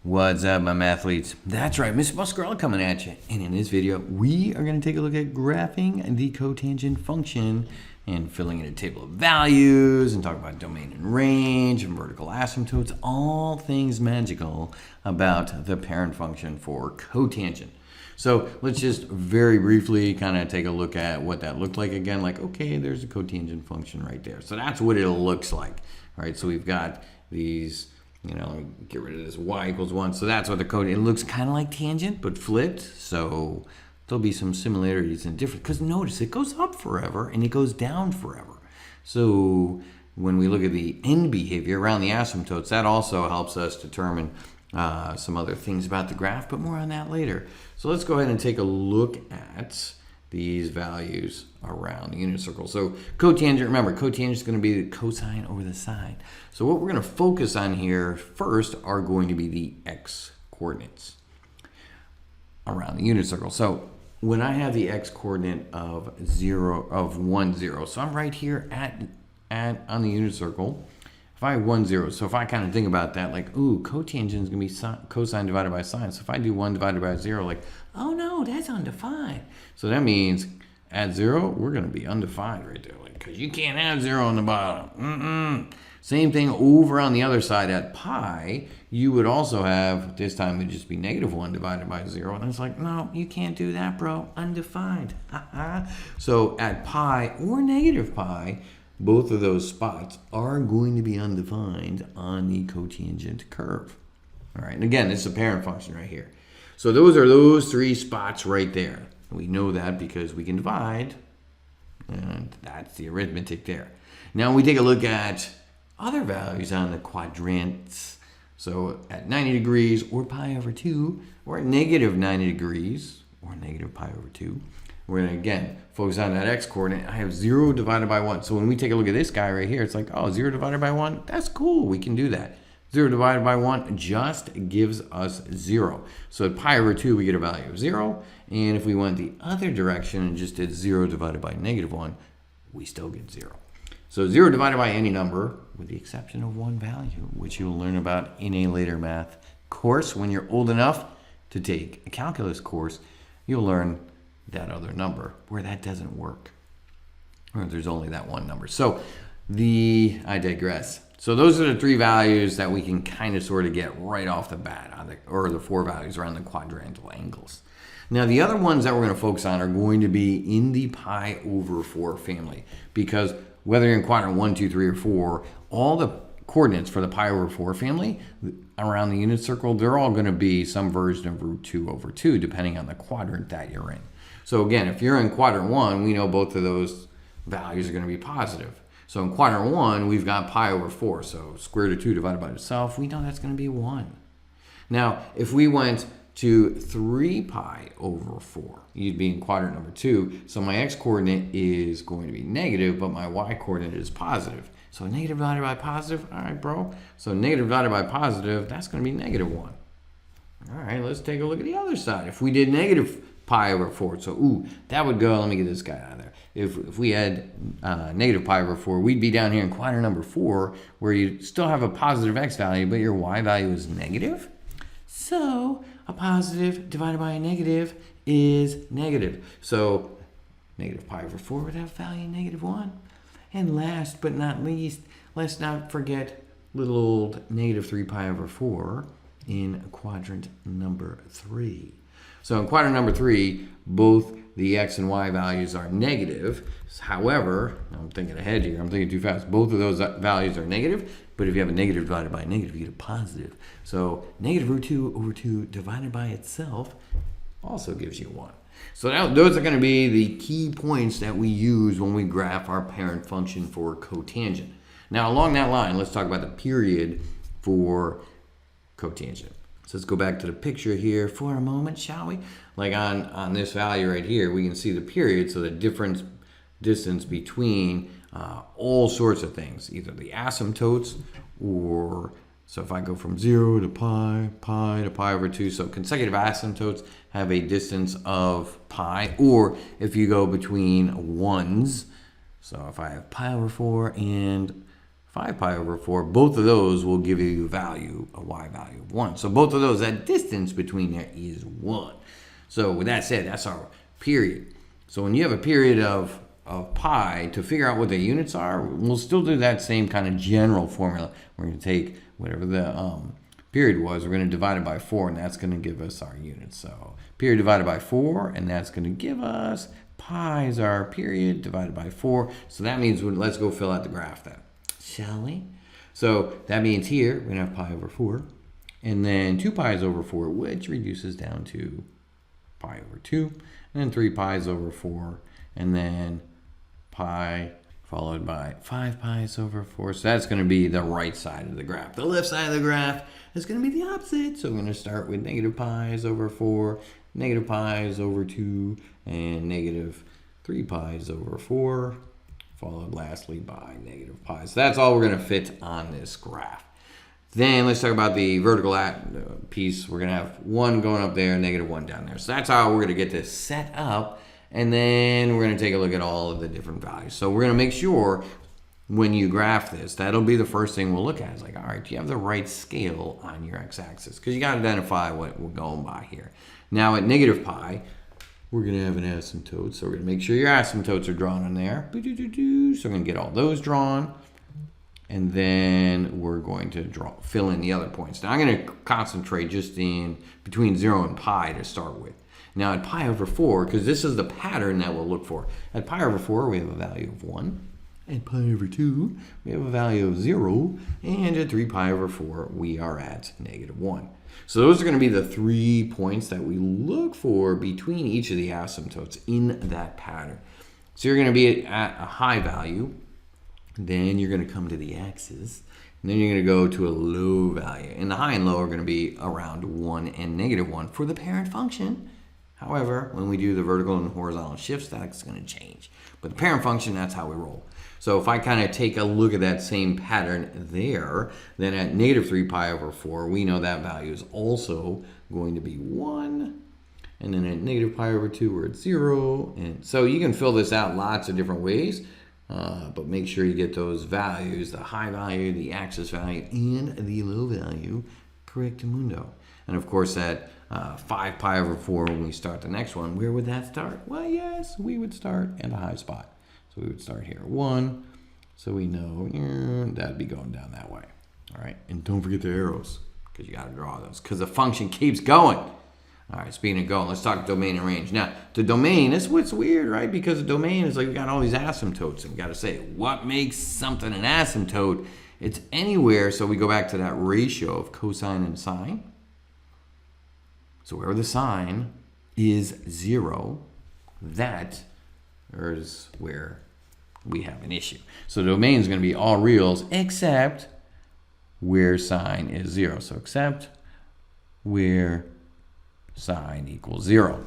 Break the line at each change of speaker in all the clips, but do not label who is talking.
What's up, my mathletes? That's right, Mr. Muscarella coming at you. And in this video, we are going to take a look at graphing the cotangent function and filling in a table of values and talk about domain and range and vertical asymptotes, all things magical about the parent function for cotangent. So let's just very briefly kind of take a look at what that looked like again. Like, okay, there's a cotangent function right there. So that's what it looks like, right? So we've got these, get rid of this y equals 1. So that's what the code, it looks kind of like tangent, but flipped. So there'll be some similarities and difference. Because notice, it goes up forever and it goes down forever. So when we look at the end behavior around the asymptotes, that also helps us determine some other things about the graph, but more on that later. So let's go ahead and take a look at these values around the unit circle. So cotangent, remember, cotangent is going to be the cosine over the sine. So what we're going to focus on here first are going to be the x coordinates around the unit circle. So when I have the x coordinate of 1, 0, so I'm right here on the unit circle. If I have 1, 0, so if I kind of think about that, like, ooh, cotangent is going to be cosine divided by sine. So if I do 1 divided by 0, like, oh no, that's undefined. So that means at 0, we're going to be undefined right there, like, because you can't have 0 on the bottom. Same thing over on the other side at pi. You would also have, this time it would just be -1 divided by 0. And it's like, no, you can't do that, bro. Undefined. So at pi or negative pi, both of those spots are going to be undefined on the cotangent curve. All right, and again, this is a parent function right here. So those are those three spots right there. We know that because we can divide, and that's the arithmetic there. Now we take a look at other values on the quadrants. So at 90 degrees or pi over 2, or at negative 90 degrees or negative pi over 2, we're going to, again, focus on that x coordinate. I have 0 divided by 1. So when we take a look at this guy right here, it's like, oh, 0 divided by 1, that's cool. We can do that. 0 divided by 1 just gives us 0. So at pi over 2, we get a value of 0. And if we went the other direction and just did 0 divided by -1, we still get 0. So 0 divided by any number, with the exception of one value, which you'll learn about in a later math course. When you're old enough to take a calculus course, you'll learn that other number where that doesn't work, or there's only that one number. So I digress. So those are the three values that we can kind of sort of get right off the bat, or the four values around the quadrantal angles. Now the other ones that we're going to focus on are going to be in the pi over 4 family, because whether you're in quadrant 1, 2, 3, or 4, all the coordinates for the pi over 4 family around the unit circle, they're all going to be some version of root 2 over 2, depending on the quadrant that you're in. So again, if you're in quadrant 1, we know both of those values are going to be positive. So in quadrant 1, we've got pi over 4. So square root of 2 divided by itself, we know that's going to be 1. Now, if we went to 3 pi over 4, you'd be in quadrant number 2. So my x-coordinate is going to be negative, but my y-coordinate is positive. So negative divided by positive, all right, bro. So negative divided by positive, that's going to be -1. All right, let's take a look at the other side. If we did negative pi over 4. So, ooh, that would go, let me get this guy out of there. If we had negative pi over 4, we'd be down here in quadrant number 4, where you still have a positive x value, but your y value is negative. So a positive divided by a negative is negative. So negative pi over 4 would have value -1. And last but not least, let's not forget little old -3 pi over 4 in quadrant number 3. So in quadrant number 3, both the x and y values are negative. However, I'm thinking ahead here, I'm thinking too fast. Both of those values are negative, but if you have a negative divided by a negative, you get a positive. So negative root 2 over 2 divided by itself also gives you 1. So now those are going to be the key points that we use when we graph our parent function for cotangent. Now along that line, let's talk about the period for cotangent. So let's go back to the picture here for a moment, shall we? Like on this value right here, we can see the period, so the distance between all sorts of things, either the asymptotes or, so if I go from 0 to pi to pi over 2, so consecutive asymptotes have a distance of pi, or if you go between ones, so if I have pi over 4 and 5 pi over 4, both of those will give you a value, a y value of 1. So both of those, that distance between there is 1. So with that said, that's our period. So when you have a period of pi, to figure out what the units are, we'll still do that same kind of general formula. We're going to take whatever the period was, we're going to divide it by 4, and that's going to give us our units. So period divided by 4, and that's going to give us pi is our period divided by 4. So that means, let's go fill out the graph then, shall we? So that means here we're going to have pi over 4, and then 2 pi is over 4, which reduces down to pi over 2, and then 3 pi is over 4, and then pi followed by 5 pi is over 4. So that's going to be the right side of the graph. The left side of the graph is going to be the opposite. So we're going to start with negative pi is over 4, negative pi is over 2, and negative 3 pi is over 4, followed lastly by negative pi. So that's all we're going to fit on this graph. Then let's talk about the vertical piece. We're going to have 1 going up there, negative 1 down there. So that's how we're going to get this set up. And then we're going to take a look at all of the different values. So we're going to make sure when you graph this, that'll be the first thing we'll look at. It's like, all right, do you have the right scale on your x-axis? Because you got to identify what we're going by here. Now at negative pi, we're going to have an asymptote. So we're going to make sure your asymptotes are drawn in there. So we're going to get all those drawn. And then we're going to fill in the other points. Now I'm going to concentrate just in between 0 and pi to start with. Now at pi over 4, because this is the pattern that we'll look for. At pi over 4, we have a value of 1. At pi over 2, we have a value of 0. And at 3 pi over 4, we are at negative 1. So those are going to be the 3 points that we look for between each of the asymptotes in that pattern. So you're going to be at a high value. Then you're going to come to the axis. And then you're going to go to a low value. And the high and low are going to be around 1 and negative 1 for the parent function. However, when we do the vertical and horizontal shifts, that's going to change. But the parent function, that's how we roll. So if I kind of take a look at that same pattern there, then at negative 3 pi over 4, we know that value is also going to be 1. And then at negative pi over 2, we're at 0. And so you can fill this out lots of different ways. But make sure you get those values, the high value, the axis value, and the low value correctamundo. And of course at 5 pi over 4, when we start the next one, where would that start? Well, yes, we would start at a high spot. So we would start here at 1. So we know that'd be going down that way. All right, and don't forget the arrows, because you got to draw those, because the function keeps going. All right, speaking of going, let's talk domain and range. Now, the domain, that's what's weird, right? Because the domain is like we got all these asymptotes, and we got to say, what makes something an asymptote? It's anywhere, so we go back to that ratio of cosine and sine. So wherever the sine is 0, that is where we have an issue. So the domain is going to be all reals except where sine is 0. So except where sine equals 0.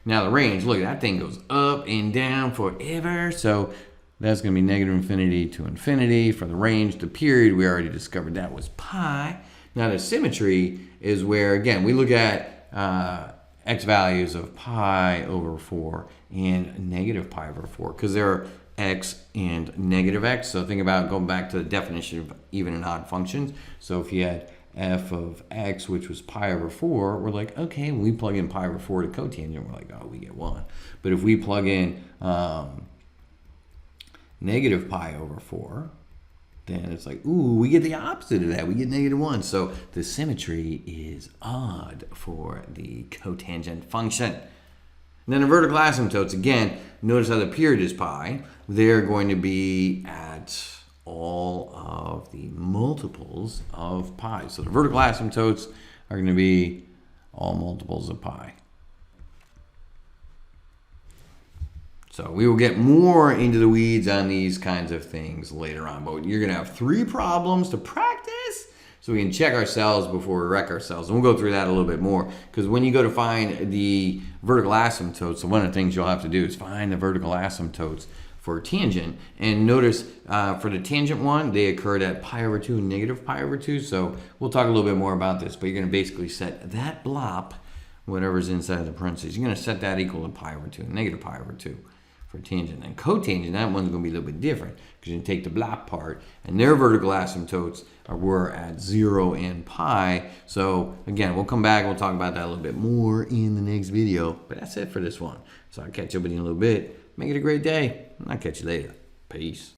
Now the range, look, that thing goes up and down forever. So that's going to be negative infinity to infinity for the range. The period, we already discovered that was pi. Now the symmetry is where, again, we look at x values of pi over 4 and negative pi over 4, because there are x and negative x. So think about going back to the definition of even and odd functions. So if you had f of x, which was pi over 4, we're like, okay, when we plug in pi over 4 to cotangent, we're like, oh, we get 1. But if we plug in negative pi over 4, then it's like, ooh, we get the opposite of that. We get negative 1. So the symmetry is odd for the cotangent function. And then the vertical asymptotes, again, notice how the period is pi. They're going to be at all of the multiples of pi. So the vertical asymptotes are going to be all multiples of pi. So we will get more into the weeds on these kinds of things later on. But you're going to have 3 problems to practice so we can check ourselves before we wreck ourselves. And we'll go through that a little bit more. Because when you go to find the vertical asymptotes, so one of the things you'll have to do is find the vertical asymptotes for tangent. And notice for the tangent one, they occurred at pi over 2 and negative pi over 2. So we'll talk a little bit more about this. But you're going to basically set that blop, whatever's inside the parentheses, you're going to set that equal to pi over 2 and negative pi over 2 for for tangent. And cotangent, that one's going to be a little bit different because you take the black part and their vertical asymptotes were at 0 and pi. So again, we'll come back and we'll talk about that a little bit more in the next video. But that's it for this one. So I'll catch up with you in a little bit. Make it a great day. And I'll catch you later. Peace.